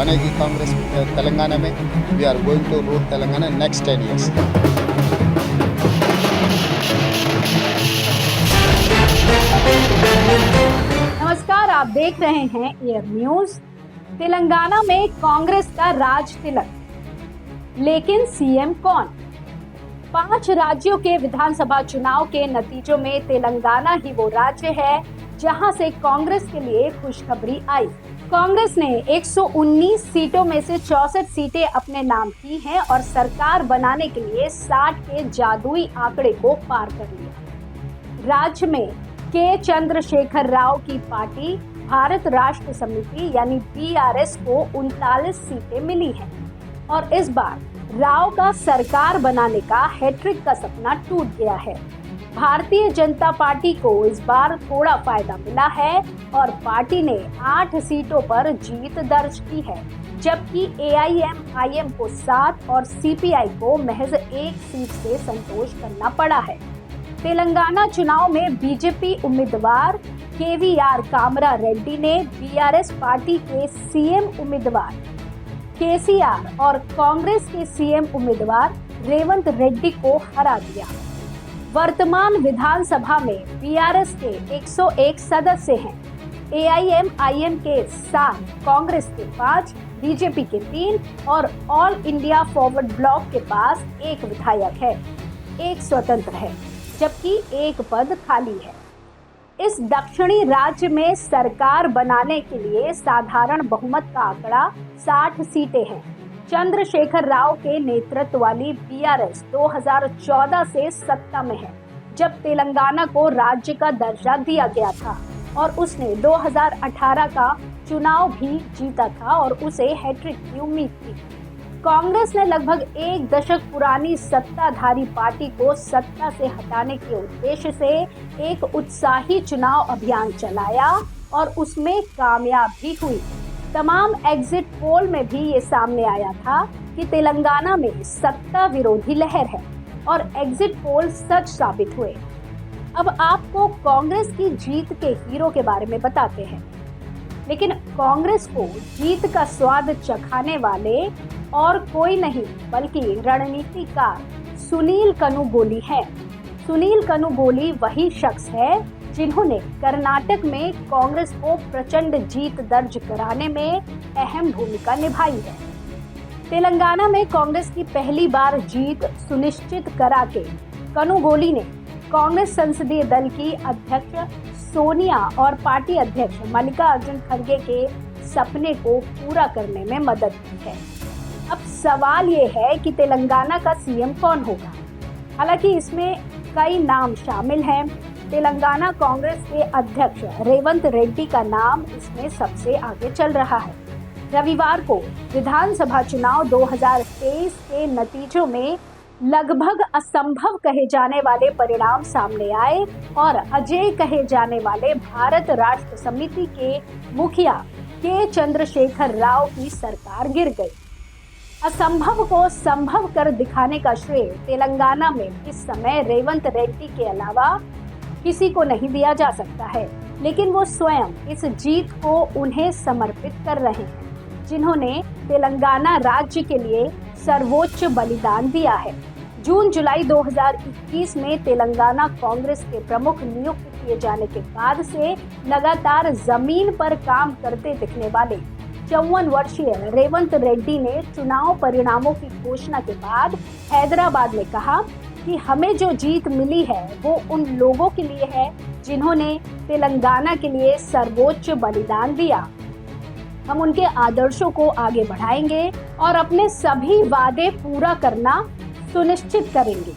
बनेगी कांग्रेस तेलंगाना में। We are going to rule Telangana next 10 years। नमस्कार, आप देख रहे हैं एयर न्यूज। तेलंगाना में कांग्रेस का राज तिलक, लेकिन सीएम कौन? 5 राज्यों के विधानसभा चुनाव के नतीजों में तेलंगाना ही वो राज्य है जहां से कांग्रेस के लिए खुशखबरी आई। कांग्रेस ने 119 सीटों में से 64 सीटें अपने नाम की हैं और सरकार बनाने के लिए 60 के जादुई आंकड़े को पार कर लिया। राज्य में के चंद्रशेखर राव की पार्टी भारत राष्ट्र समिति यानी बीआरएस को 39 सीटें मिली हैं और इस बार राव का सरकार बनाने का हैट्रिक का सपना टूट गया है। भारतीय जनता पार्टी को इस बार थोड़ा फायदा मिला है और पार्टी ने 8 सीटों पर जीत दर्ज की है, जबकि एआईएमआईएम को 7 और सीपीआई को महज 1 सीट से संतोष करना पड़ा है। तेलंगाना चुनाव में बीजेपी उम्मीदवार केवीआर कामरा रेड्डी ने बीआरएस पार्टी के सीएम उम्मीदवार केसीआर और कांग्रेस के सीएम उम्मीदवार रेवंत रेड्डी को हरा दिया। वर्तमान विधानसभा में बीआरएस के 101 सदस्य हैं, एआईएमआईएम के 7, कांग्रेस के 5, बीजेपी के 3 और ऑल इंडिया फॉरवर्ड ब्लॉक के पास 1 विधायक है, 1 स्वतंत्र है, जबकि 1 पद खाली है। इस दक्षिणी राज्य में सरकार बनाने के लिए साधारण बहुमत का आंकड़ा 60 सीटें हैं। चंद्रशेखर राव के नेतृत्व वाली बीआरएस 2014 से सत्ता में है, जब तेलंगाना को राज्य का दर्जा दिया गया था और उसने 2018 का चुनाव भी जीता था और उसे हैट्रिक की उम्मीद थी। कांग्रेस ने लगभग 1 दशक पुरानी सत्ताधारी पार्टी को सत्ता से हटाने के उद्देश्य से एक उत्साही चुनाव अभियान चलाया और उसमें कामयाब भी हुई। तमाम एग्जिट पोल में भी ये सामने आया था कि तेलंगाना में सत्ता विरोधी लहर है और एग्जिट पोल सच साबित हुए। अब आपको कांग्रेस की जीत के हीरो के बारे में बताते हैं, लेकिन कांग्रेस को जीत का स्वाद चखाने वाले और कोई नहीं बल्कि रणनीतिकार सुनील कनुगोली है। सुनील कनुगोली वही शख्स है जिन्होंने कर्नाटक में कांग्रेस को प्रचंड जीत दर्ज कराने में अहम भूमिका निभाई है। तेलंगाना में कांग्रेस की पहली बार जीत सुनिश्चित करा के कनुगोली ने कांग्रेस संसदीय दल की अध्यक्ष सोनिया और पार्टी अध्यक्ष मल्लिकार्जुन खड़गे के सपने को पूरा करने में मदद की है। अब सवाल ये है कि तेलंगाना का सीएम कौन होगा। हालांकि इसमें कई नाम शामिल हैं। तेलंगाना कांग्रेस के अध्यक्ष रेवंत रेड्डी का नाम इसमें सबसे आगे चल रहा है। रविवार को विधानसभा चुनाव 2023 के नतीजों में लगभग असंभव कहे जाने वाले परिणाम सामने आए और अजेय कहे जाने वाले भारत राष्ट्र समिति के मुखिया के चंद्रशेखर राव की सरकार गिर गई। असंभव को संभव कर दिखाने का श्रेय तेलंगाना में इस समय रेवंत रेड्डी के अलावा किसी को नहीं दिया जा सकता है, लेकिन वो स्वयं इस जीत को उन्हें समर्पित कर रहे हैं जिन्होंने तेलंगाना राज्य के लिए सर्वोच्च बलिदान दिया है। जून जुलाई 2021 में तेलंगाना कांग्रेस के प्रमुख नियुक्त किए जाने के बाद से लगातार जमीन पर काम करते दिखने वाले 54 वर्षीय रेवंत रेड्डी ने चुनाव परिणामों की घोषणा के बाद हैदराबाद में कहा कि हमें जो जीत मिली है वो उन लोगों के लिए है जिन्होंने तेलंगाना के लिए सर्वोच्च बलिदान दिया। हम उनके आदर्शों को आगे बढ़ाएंगे और अपने सभी वादे पूरा करना सुनिश्चित करेंगे।